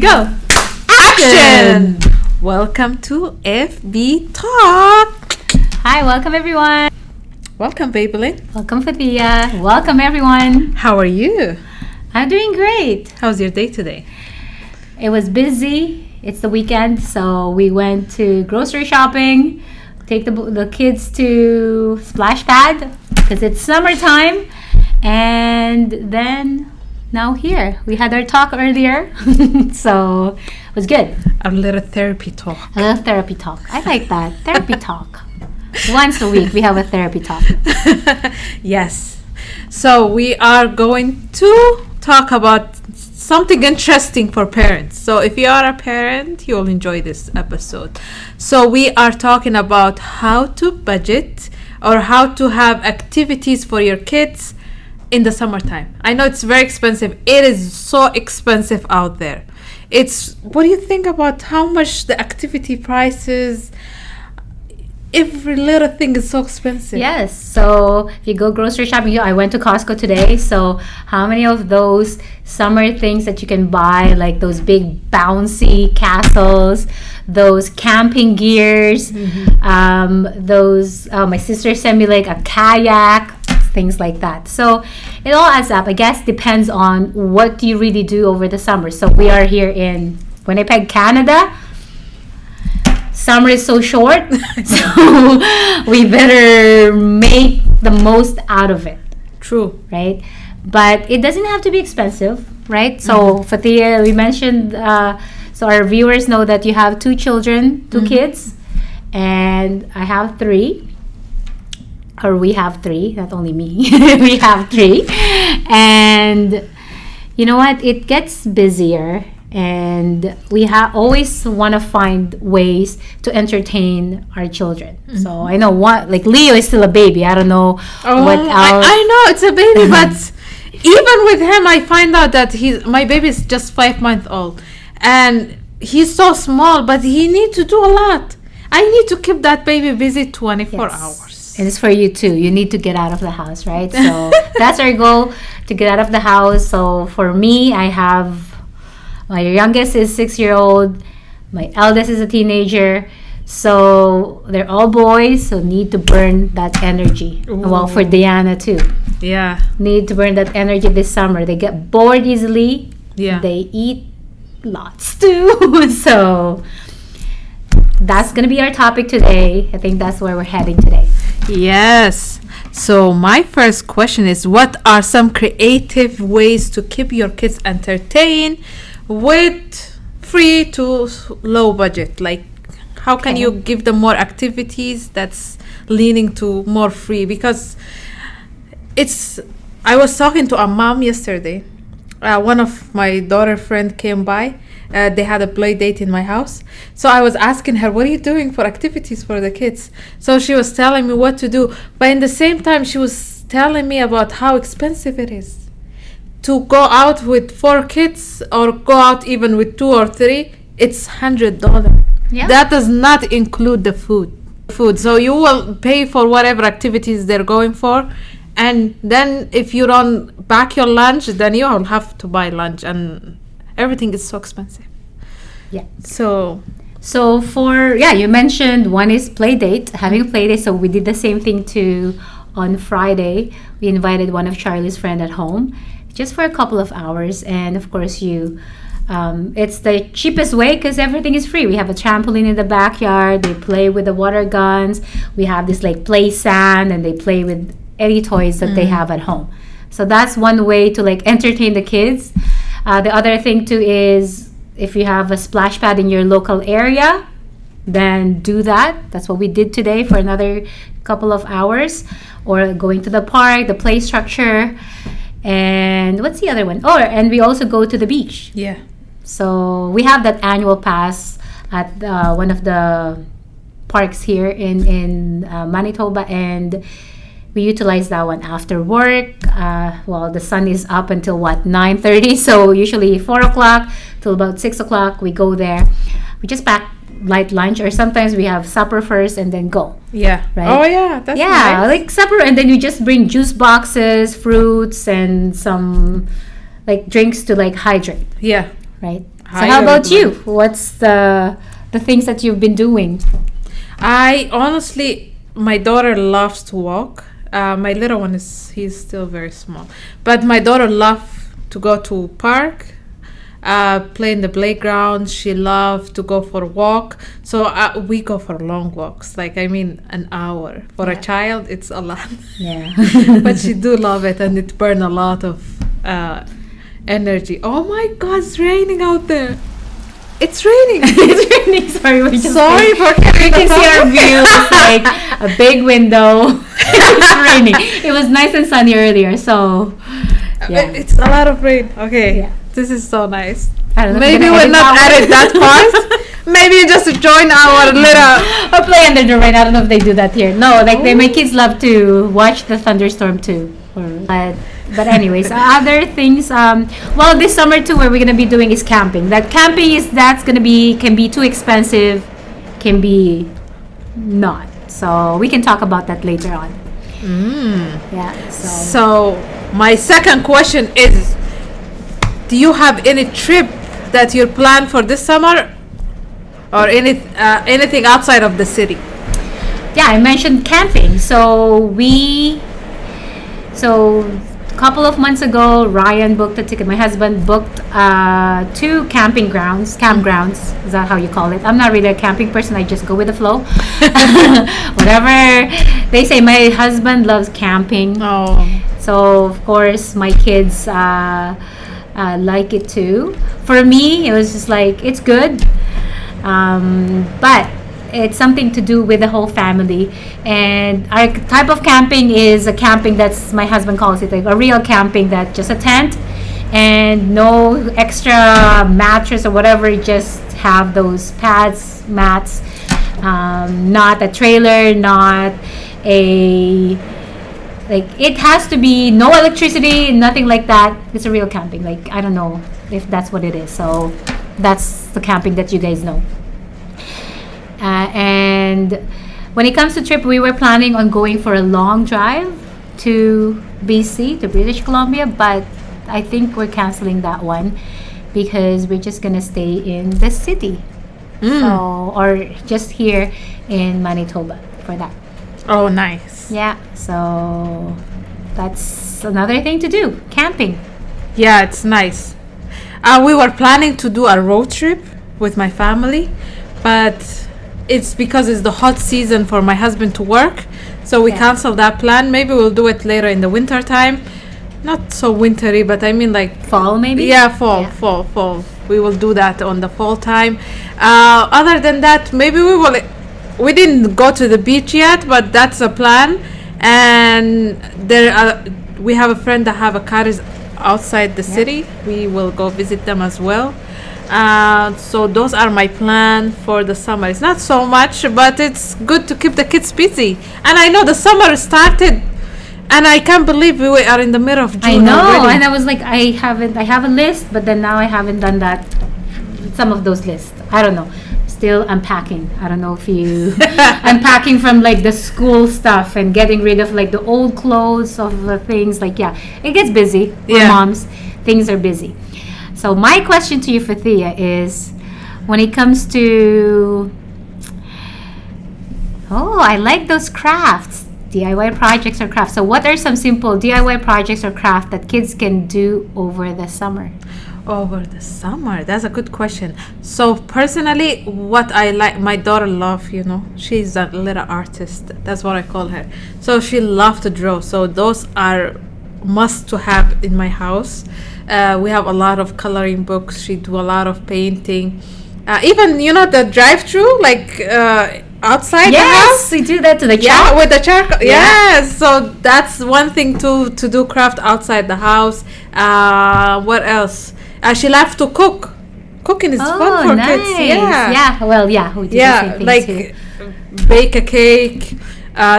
go. Action! Welcome to FB Talk. Hi, welcome everyone. Welcome, Babylin. Welcome, Fathia. Welcome everyone. How are you? I'm doing great. How's your day today? It was busy. It's the weekend, so we went to grocery shopping, take the kids to Splash Pad because it's summertime, and then now here. We had our talk earlier, so it was good. A little therapy talk. A little therapy talk. I like that. Therapy talk. Once a week, we have a therapy talk. Yes. So we are going to talk about something interesting for parents. So if you are a parent, you'll enjoy this episode. So we are talking about how to budget or how to have activities for your kids in the summertime. I know it's very expensive. It is so expensive out there. What do you think about how much the activity prices? Every little thing is so expensive. Yes. So if you go grocery shopping, I went to Costco today. So how many of those summer things that you can buy, like those big bouncy castles, those camping gears, my sister sent me like a kayak, things like that. So it all adds up. I guess depends on what do you really do over the summer. So we are here in Winnipeg, Canada. Summer is so short, so we better make the most out of it. True. Right? But it doesn't have to be expensive, right? So, Fathia, we mentioned, so our viewers know that you have two children, two kids, and I have three. Or we have three, not only me. We have three. And you know what? It gets busier. And we always want to find ways to entertain our children. So I know like Leo is still a baby. I don't know what else. I know it's a baby, but even with him, I find out that my baby is just 5 months old, and he's so small, but he needs to do a lot. I need to keep that baby busy 24 hours. And it's for you too. You need to get out of the house, right? So that's our goal, to get out of the house. So for me, I have my youngest is 6-year-old. My eldest is a teenager. So they're all boys, so need to burn that energy. Ooh. Well, for Diana too. Yeah. Need to burn that energy this summer. They get bored easily. Yeah. They eat lots too. So that's going to be our topic today. I think that's where we're heading today. Yes. So my first question is, what are some creative ways to keep your kids entertained with free to low budget? Like, how can you give them more activities that's leaning to more free? Because I was talking to a mom yesterday. One of my daughter friend came by. They had a play date in my house. So I was asking her, what are you doing for activities for the kids? So she was telling me what to do. But in the same time, she was telling me about how expensive it is to go out with 4 kids, or go out even with 2 or 3. It's $100. Yeah. That does not include the food. So you will pay for whatever activities they're going for, and then if you don't back your lunch, then you will have to buy lunch, and everything is so expensive. Yeah. So you mentioned one is play date, having a play date. So we did the same thing too. On Friday, we invited one of Charlie's friends at home, just for a couple of hours. And of course, it's the cheapest way because everything is free. We have a trampoline in the backyard. They play with the water guns. We have this like play sand, and they play with any toys that they have at home. So that's one way to like entertain the kids. The other thing too is, if you have a splash pad in your local area, then do that. That's what we did today for another couple of hours. Or going to the park, the play structure. And what's the other one? Oh, and we also go to the beach. Yeah. So we have that annual pass at one of the parks here in Manitoba, and we utilize that one after work. The sun is up until 9:30. So usually 4 o'clock till about 6 o'clock, we go there. We just pack light lunch, or sometimes we have supper first and then go. Yeah. Right? Oh yeah, that's nice. Like supper, and then you just bring juice boxes, fruits, and some like drinks to like hydrate. Yeah. Right? So how about you? What's the things that you've been doing? I honestly, my daughter loves to walk. My little one he's still very small, but my daughter loves to go to park, play in the playground. She loves to go for a walk. So we go for long walks. Like I mean, an hour for a child, it's a lot. Yeah. But she do love it, and it burn a lot of energy. Oh my God, it's raining out there. It's raining. It's raining. Sorry, we're just Sorry for you can see our view. It's like a big window. It's raining. It was nice and sunny earlier, so yeah. It's a lot of rain. Okay, Yeah. this is so nice. I don't know if Maybe you're we'll gonna not edit that part. Maybe you just join our little. or play under the rain. I don't know if they do that here. No, like my kids love to watch the thunderstorm too. But anyways, other things. Well, this summer too, what we're gonna be doing is camping. Can be too expensive, can be not. So we can talk about that later on. Yeah. So my second question is: do you have any trip that you're planned for this summer, or anything outside of the city? Yeah, I mentioned camping. So a couple of months ago, Ryan booked a ticket. My husband booked 2 campgrounds. Is that how you call it? I'm not really a camping person. I just go with the flow. Whatever they say. My husband loves camping. Oh, So of course my kids like it too. For me, it was just like it's good, but it's something to do with the whole family. And our type of camping is a camping that's my husband calls it like a real camping, that just a tent and no extra mattress or whatever. Just have those pads, mats, not a trailer, not a like it has to be no electricity, nothing like that. It's a real camping. Like I don't know if that's what it is. So that's the camping that you guys know. And when it comes to trip, we were planning on going for a long drive to BC, to British Columbia, but I think we're canceling that one because we're just gonna stay in the city, or just here in Manitoba for that. oh, nice. Yeah, so that's another thing to do, camping. Yeah, it's nice. We were planning to do a road trip with my family, but it's because it's the hot season for my husband to work, so we canceled that plan. Maybe we'll do it later in the winter time. Not so wintry, but I mean like Fall, maybe? yeah, fall. We will do that on the fall time. Other than that, maybe we didn't go to the beach yet, but that's a plan. And we have a friend that have a cottage outside the city. We will go visit them as well. So those are my plan for the summer. It's not so much, but it's good to keep the kids busy. And I know the summer started, and I can't believe we are in the middle of June. I know, already. and I was like, I have a list, but then now I haven't done that. Some of those lists, I don't know. Still unpacking. I don't know if you unpacking from like the school stuff and getting rid of like the old clothes of the things. Like it gets busy. We're moms. Things are busy. So my question to you, Fathia, is when it comes to I like those crafts, DIY projects or crafts. So what are some simple DIY projects or craft that kids can do over the summer? Over the summer, that's a good question. So personally, what I like, my daughter she's a little artist. That's what I call her. So she loves to draw. So those are must to have in my house. We have a lot of coloring books. She do a lot of painting. Even the drive-through, like outside the house. Yes, we do that to the Yeah, chalk. with the charcoal. Yeah. Yes, so that's one thing to do craft outside the house. What else? She loves to cook. Cooking is fun for kids. Yeah. Well, yeah, we do the same thing like too. bake a cake,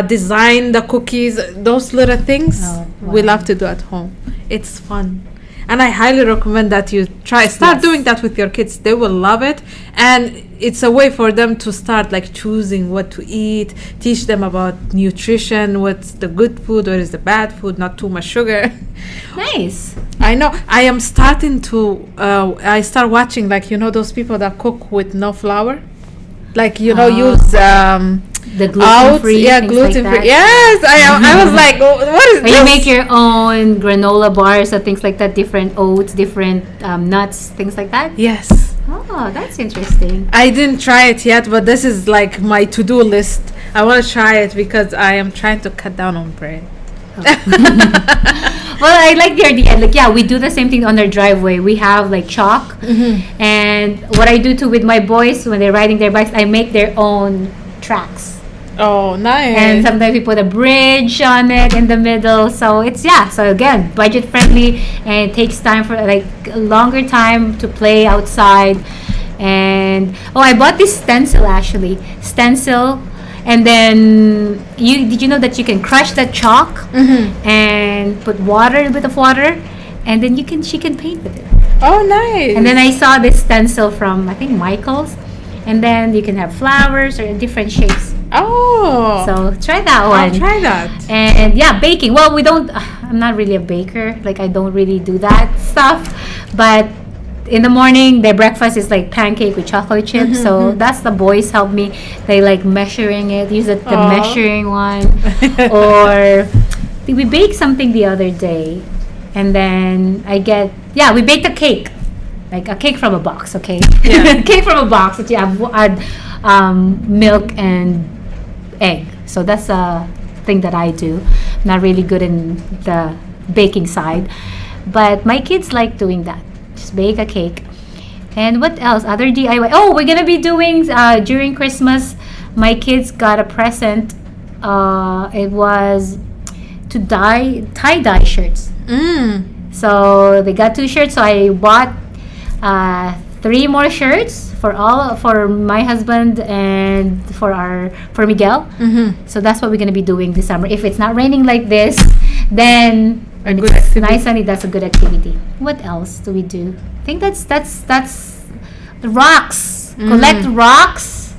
design the cookies. Those little things Oh, we wow. love to do at home. It's fun. And I highly recommend that you start Yes. doing that with your kids. They will love it. And it's a way for them to start like choosing what to eat, teach them about nutrition, what's the good food, what is the bad food, not too much sugar. Nice. I know. I am starting to. I start watching, like, you know, those people that cook with no flour, like, you know, Oh. use The gluten free. yeah, gluten free. Yes, I was like, oh, what is Or this? you make your own granola bars or things like that, different oats, different nuts, things like that. Yes, Oh, that's interesting. I didn't try it yet, but this is like my to-do list. I want to try it because I am trying to cut down on bread. Well, I like the idea. Like, yeah, we do the same thing on our driveway. We have like chalk, and what I do too with my boys when they're riding their bikes, I make their own tracks. Oh, nice. And sometimes we put a bridge on it in the middle. So it's, yeah, so again, budget friendly, and it takes time for like a longer time to play outside. And I bought this stencil actually. Stencil. And then did you know that you can crush the chalk and put water, a bit of water, and then she can paint with it. Oh, nice. And then I saw this stencil from, I think, Michael's. And then you can have flowers or different shapes. Oh. So try that one. I'll try that. And yeah, baking. Well, I'm not really a baker. Like, I don't really do that stuff. But in the morning, their breakfast is like pancake with chocolate chips. So that's the boys help me. They like measuring it. Use the Aw. measuring one. Or we baked something the other day. And then we baked a cake. Like a cake from a box, okay? Yeah. Cake from a box that you add milk and egg. So that's a thing that I do. Not really good in the baking side. But my kids like doing that. Just bake a cake. And what else? Other DIY. Oh, we're going to be doing, during Christmas, my kids got a present. It was to tie-dye shirts. So they got 2 shirts. So I bought 3 more shirts for my husband and for Miguel. So that's what we're gonna be doing this summer. If it's not raining like this, then A when good it's activity. nice sunny, that's a good activity. What else do we do? I think that's the rocks. Collect rocks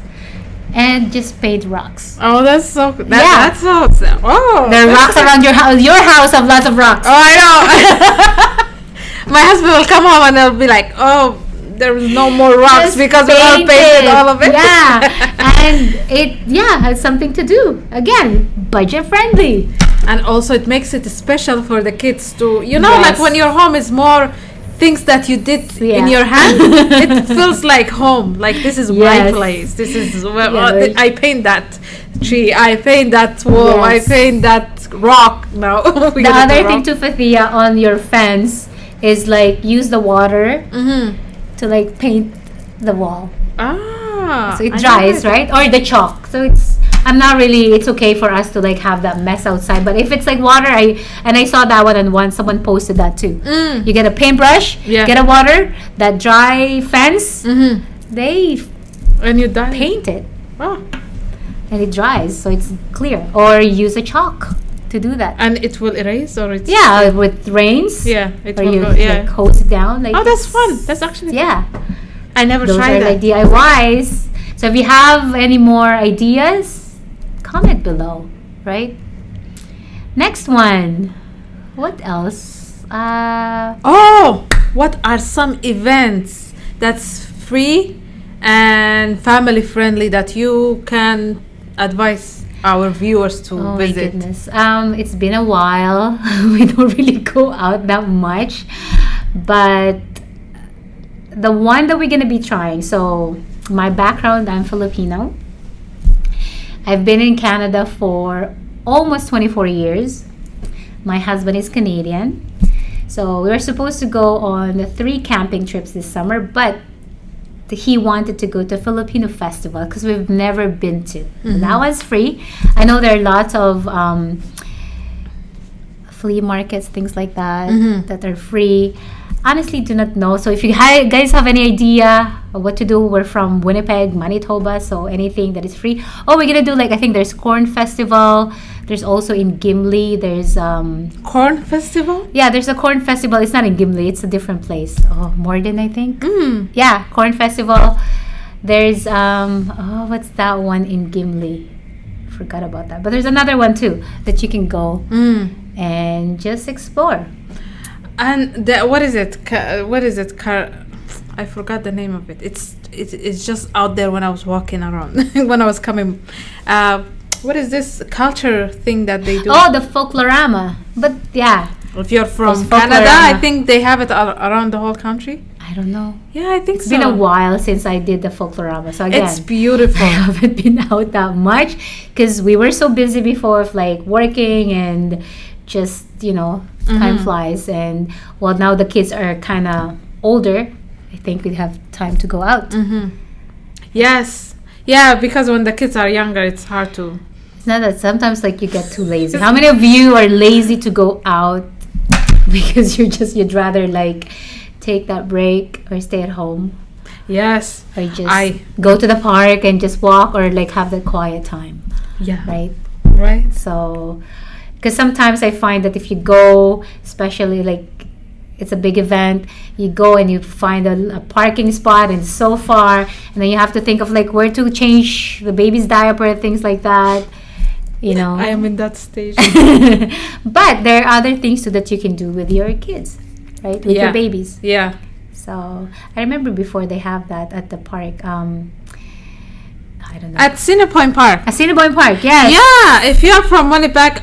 and just paint rocks. Oh, that's so. Yeah. That's so. Oh. There are that's rocks around your house. Your house have lots of rocks. Oh, I know. My husband will come home and they'll be like, "Oh, there's no more rocks Just because we all painted all of it." Yeah, and it has something to do. Again, budget friendly. And also, it makes it special for the kids to, like Yes. when your home is more things that you did Yeah. in your hand, it feels like home. Like, this is my Yes. place. This is where Yeah. I paint that tree. I paint that wall. I Yes. paint that rock. Now The other thing too, Fathia, on your fence is like use the water to like paint the wall. Ah, So it I dries, never- right? Or the chalk. So it's okay for us to like have that mess outside. But if it's like water, I saw that one and someone posted that too. You get a paintbrush, Yeah. get a water, that dry fence, they And you done paint it Oh. and it dries so it's clear. Or use a chalk to do that. And it will erase, or it's Yeah, with rains. yeah, it Or will you go. Yeah. like hose it down. Like Oh, that's it's- fun. That's actually Yeah. I never Those tried are that. like DIYs. So if you have any more ideas, comment below, right? Next one. What else? Oh, what are some events that's free and family friendly that you can advise our viewers to Oh my visit? goodness. It's been a while. We don't really go out that much. But the one that we're going to be trying. So my background, I'm Filipino. I've been in Canada for almost 24 years. My husband is Canadian. So we were supposed to go on 3 camping trips this summer, but he wanted to go to Filipino festival because we've never been to. That was free. I know there are lots of flea markets, things like that, that are free. Honestly, do not know. So if you guys have any idea what to do. We're from Winnipeg, Manitoba, so anything that is free. Oh, we're gonna do like I think there's corn festival. There's also in Gimli. There's Corn festival? yeah, there's a corn festival. It's not in Gimli. It's a different place. Oh, Morden, I think. Yeah, corn festival. There's what's that one in Gimli? Forgot about that. But there's another one too that you can go and just explore. And what is it? I forgot the name of it. It's just out there when I was walking around when I was coming. What is this culture thing that they do? Oh, the Folklorama. But yeah, If you're from It's Canada, Folklorama. I think they have it around the whole country. I don't know. Yeah, I think It's so. been a while since I did the Folklorama. So again, It's beautiful. I haven't been out that much because we were so busy before of like working and just, time flies. And well, now the kids are kind of older. I think we have time to go out. Yes. Yeah, because when the kids are younger, it's hard to. It's not that sometimes like you get too lazy. How many of you are lazy to go out because you'd rather like take that break or stay at home Yes. or just go to the park and just walk or like have the quiet time, Yeah. right? Right. So, because sometimes I find that if you go, especially like it's a big event, you go and you find a parking spot and it's so far, and then you have to think of like where to change the baby's diaper, things like that, I am in that stage. But there are other things too that you can do with your kids, right? With your babies. Yeah. So I remember before they have that at the park. I don't know. At Cinepoint Park. Assiniboine Park, yes. Yeah, if you're from Winnipeg,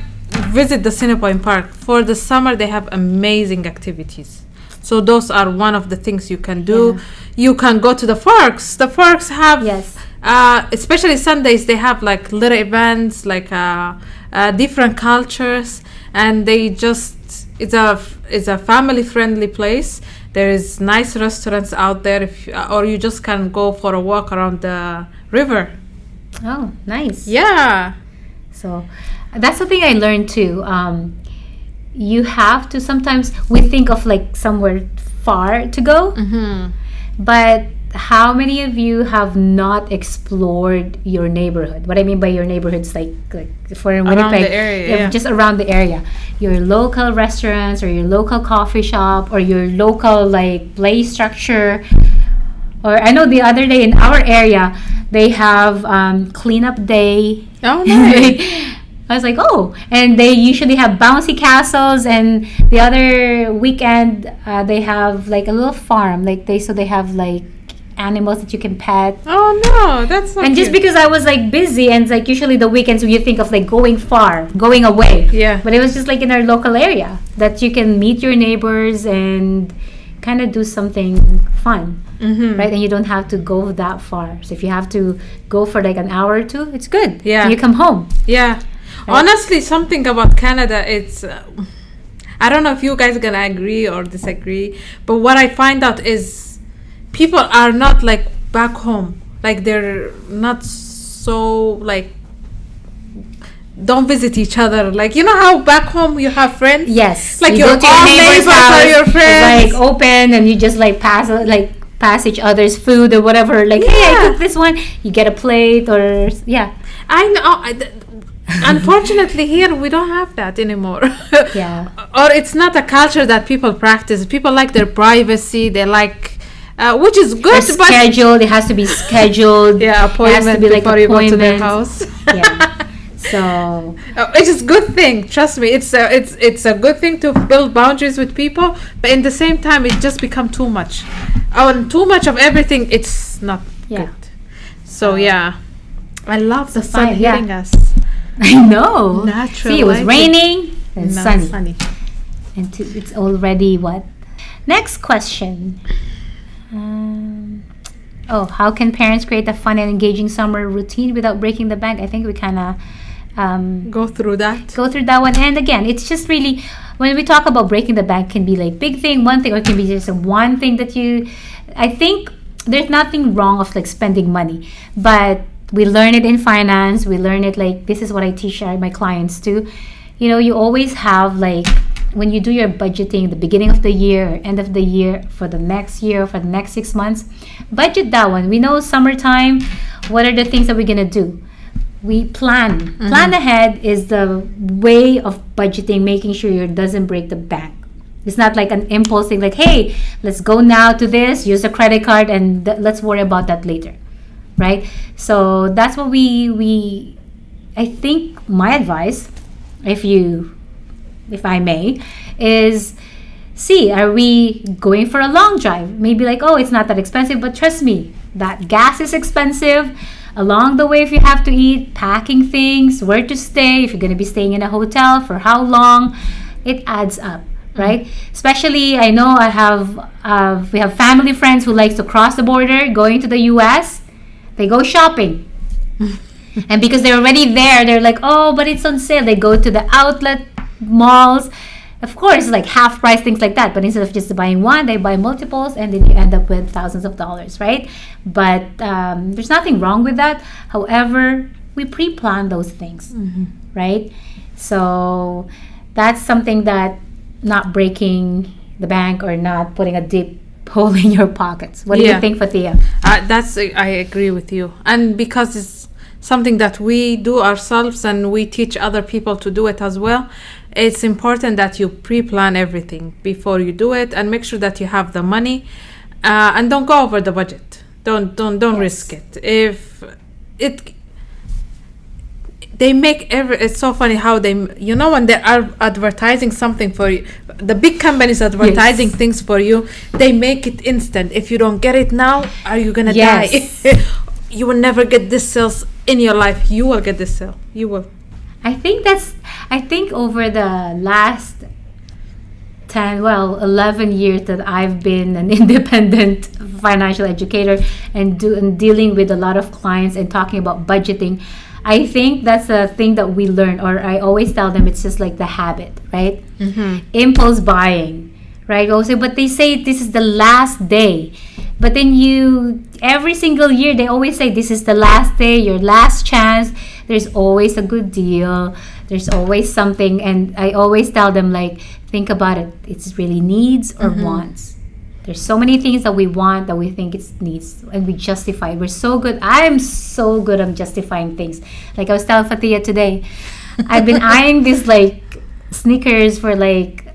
visit the Cinepoint Park. For the summer, they have amazing activities. So those are one of the things you can do. Yeah. You can go to the parks. The parks have, Yes. especially Sundays, they have like little events, like different cultures, and they just it's a family friendly place. There is nice restaurants out there, or you just can go for a walk around the river. Oh, nice. Yeah. So that's something I learned too. You have to sometimes we think of like somewhere far to go, but how many of you have not explored your neighborhood? What I mean by your neighborhood is like for Winnipeg, the area, yeah. just around the area. Your local restaurants or your local coffee shop or your local like play structure. Or I know the other day in our area they have cleanup day. Oh, nice. I was like, oh, and they usually have bouncy castles, and the other weekend they have like a little farm, like they have like animals that you can pet. Oh no, that's not And just cute. because I was like busy, and like usually the weekends you think of like going far, going away. Yeah. But it was just like in our local area that you can meet your neighbors and kind of do something fun. Right, and you don't have to go that far. So if you have to go for like an hour or two, it's good. Yeah. And you come home. Yeah. Honestly, something about Canada, it's I don't know if you guys are gonna agree or disagree, but what I find out is people are not like back home, like they're not so like don't visit each other, like how back home you have friends. Yes, Like you your go to your all neighbor's neighbors house, are your friends. It's like open, and you just like pass each other's food or whatever. Like, hey, I Yeah. cooked this one. You get a plate or yeah. I know. Unfortunately, here we don't have that anymore. Yeah. Or it's not a culture that people practice. People like their privacy. They like, which is good, It's but scheduled. It has to be scheduled. yeah, It has to appointment be like before you go to their appointments. house. Yeah. So Which is good thing. Trust me, it's a good thing to build boundaries with people. But in the same time, it just become too much. And too much of everything, it's not Yeah. good. So yeah, I love the sun fine, yeah. hitting us. I know. Natural See, it was lighting. raining and No, sunny. And it's already what? Next question. How can parents create a fun and engaging summer routine without breaking the bank? I think we kind of Go through that. go through that one. And again, it's just really when we talk about breaking the bank, can be like big thing, one thing, or it can be just one thing that you. I think there's nothing wrong of like spending money, but we learn it in finance. We learn it like this is what I teach my clients too. You always have like when you do your budgeting, the beginning of the year or end of the year, for the next year, for the next 6 months, budget that one. We know summertime, what are the things that we're going to do? We plan. Plan ahead is the way of budgeting, making sure it doesn't break the bank. It's not like an impulse thing, like, hey, let's go now to this, use a credit card, and let's worry about that later, right? So that's what we I think my advice, if I may, is see, are we going for a long drive? Maybe like, oh, it's not that expensive, but trust me, that gas is expensive. Along the way, if you have to eat, packing things, where to stay, if you're going to be staying in a hotel, for how long, it adds up, right? Especially, I know we have family friends who likes to cross the border, going to the US. They go shopping. And because they're already there, they're like, oh, but it's on sale. They go to the outlet malls. Of course, like half price, things like that. But instead of just buying one, they buy multiples, and then you end up with thousands of dollars, right? But there's nothing wrong with that. However, we pre-plan those things, right? So that's something that not breaking the bank or not putting a deep hole in your pockets. What do you think, Fatia? I agree with you. And because it's something that we do ourselves and we teach other people to do it as well, it's important that you pre-plan everything before you do it and make sure that you have the money, and don't go over the budget. Don't risk it. If it they make it's so funny how they, when they are advertising something for you, the big companies advertising things for you, they make it instant. If you don't get it now, are you gonna die? You will never get this sales in your life. You will get this sale. You will. I think over the last 11 years that I've been an independent financial educator and dealing with a lot of clients and talking about budgeting, I think that's a thing that we learn, or I always tell them, it's just like the habit, right? Impulse buying, right? Also, but they say this is the last day. But then every single year, they always say this is the last day, your last chance. There's always a good deal. There's always something. And I always tell them, like, think about it. It's really needs or wants. There's so many things that we want that we think it's needs, and we justify. We're so good. I'm so good at justifying things. Like I was telling Fatia today, I've been eyeing these like sneakers for like,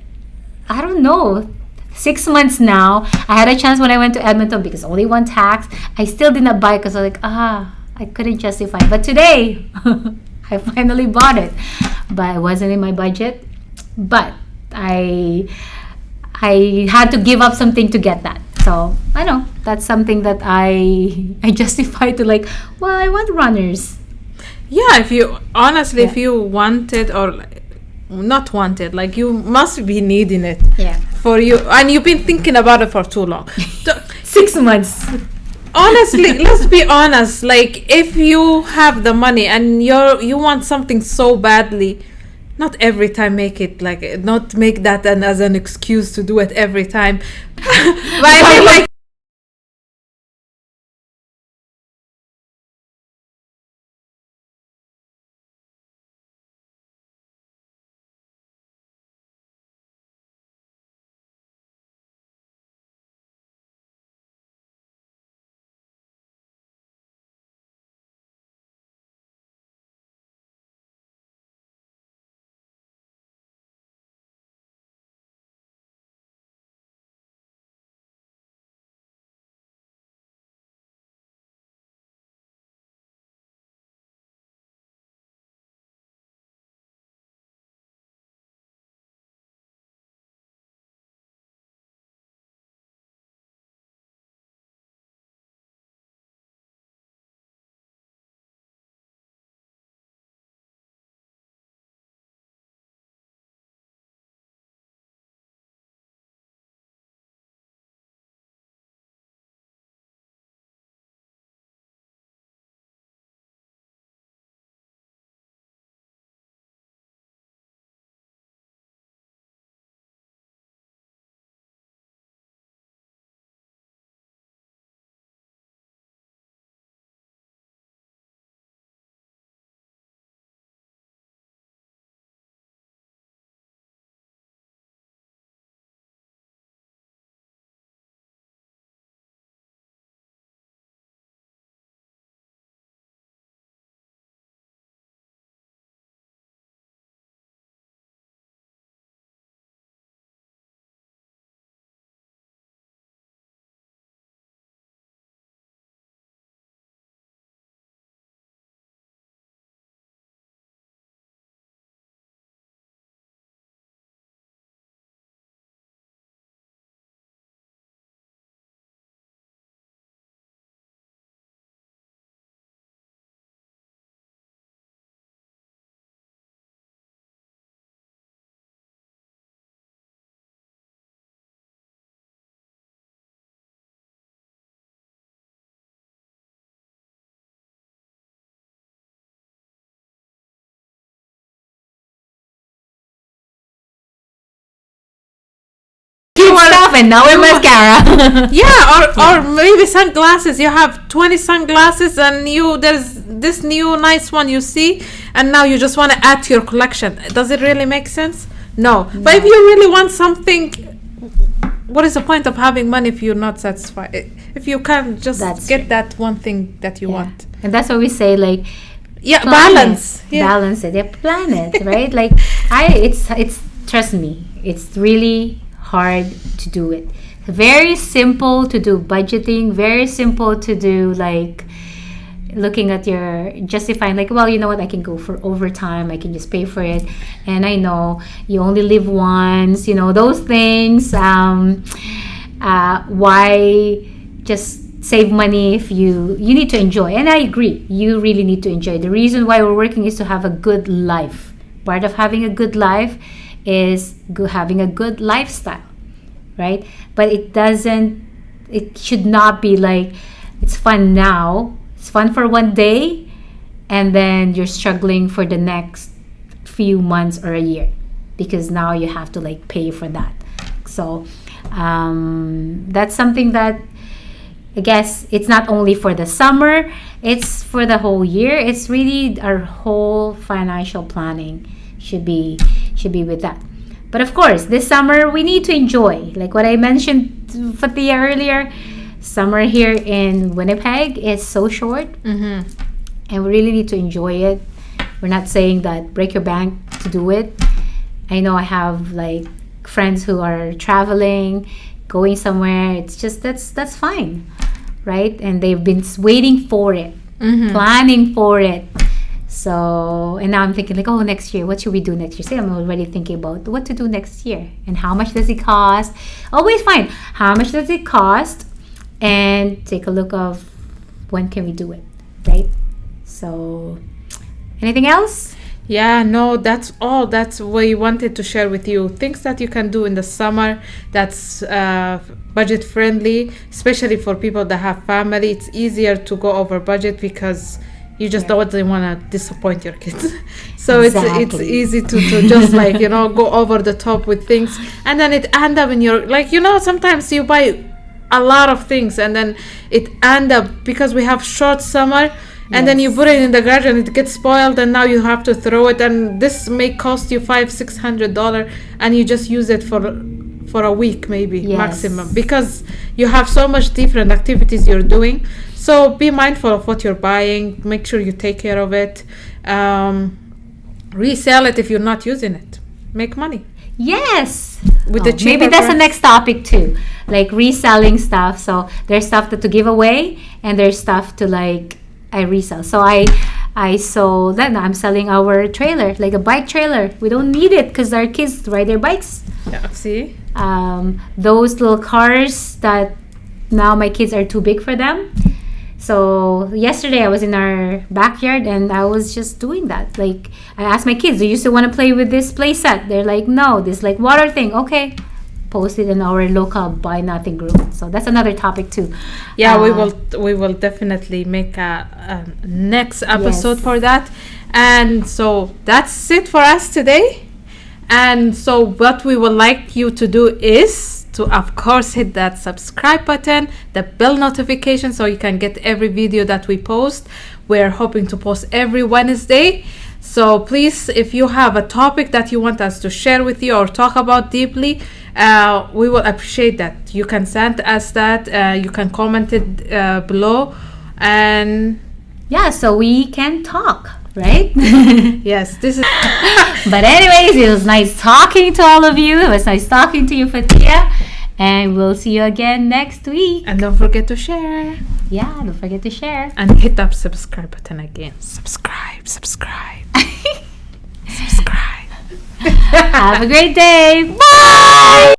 I don't know, 6 months now. I had a chance when I went to Edmonton because only one tax. I still did not buy it because I was like, I couldn't justify. But today, I finally bought it. But it wasn't in my budget. But I had to give up something to get that. So I know that's something that I justify to, like, well, I want runners. Yeah, if you want it or not want it, like, you must be needing it. Yeah. For you, and you've been thinking about it for too long. 6 months. Honestly, let's be honest. Like, if you have the money and you want something so badly, not every time not make that as an excuse to do it every time. But I feel like you are stuff and now with mascara. yeah, or maybe sunglasses. You have 20 sunglasses and there's this new nice one you see, and now you just want to add to your collection. Does it really make sense? No. But if you really want something, what is the point of having money if you're not satisfied? If you can't just get that one thing that you want. And that's what we say, like, balance. Balance it. Yeah, plan it, right? Like, it's trust me, it's really hard to do it. Very simple to do budgeting, very simple to do, like, looking at your justifying, like, well, you know what, I can go for overtime, I can just pay for it, and I know you only live once, you know, those things. Why just save money if you need to enjoy? And I agree, you really need to enjoy. The reason why we're working is to have a good life. Part of having a good life is having a good lifestyle, right? But it should not be like it's fun now, it's fun for one day, and then you're struggling for the next few months or a year because now you have to, like, pay for that. So that's something that I guess it's not only for the summer, it's for the whole year. It's really our whole financial planning should be with that. But of course, this summer we need to enjoy. Like what I mentioned, Fatia, earlier, summer here in Winnipeg is so short, and we really need to enjoy it. We're not saying that break your bank to do it. I know I have, like, friends who are traveling, going somewhere. It's just that's fine, right? And they've been waiting for it, planning for it. So, and now I'm thinking, like, oh, next year, what should we do next year? See, I'm already thinking about what to do next year and how much does it cost. Always find how much does it cost and take a look of when can we do it, right? So, anything else? Yeah, no, that's all. That's what we wanted to share with you. Things that you can do in the summer that's budget friendly, especially for people that have family. It's easier to go over budget because you just don't want to disappoint your kids. So it's easy to just, like, you know, go over the top with things, and then it end up in your, like, you know, sometimes you buy a lot of things and then it end up, because we have short summer, and then you put it in the garage and it gets spoiled, and now you have to throw it, and this may cost you $500-$600, and you just use it for a week maybe maximum, because you have so much different activities you're doing. So be mindful of what you're buying. Make sure you take care of it. Resell it if you're not using it. Make money. Yes. With the cheaper maybe that's price. the next topic too, like reselling stuff. So there's stuff to give away, and there's stuff to, like, I resell. So I sold that. I'm selling our trailer, like a bike trailer. We don't need it because our kids ride their bikes. Yeah, see? Those little cars that now my kids are too big for them. So yesterday I was in our backyard and I was just doing that. Like, I asked my kids, do you still want to play with this play set? They're like, no, this, like, water thing. Okay. Post it in our local Buy Nothing group. So that's another topic too. Yeah, we will definitely make a next episode for that. And so that's it for us today. And so what we would like you to do is to, of course, hit that subscribe button, the bell notification, so you can get every video that we post. We're hoping to post every Wednesday. So please, if you have a topic that you want us to share with you or talk about deeply, we will appreciate that. You can send us that. You can comment it below. And yeah, so we can talk, right? yes, this is... But anyways, it was nice talking to all of you. It was nice talking to you, Fatia. And we'll see you again next week. And don't forget to share. Yeah, don't forget to share. And hit that subscribe button again. Subscribe. Subscribe. Have a great day. Bye!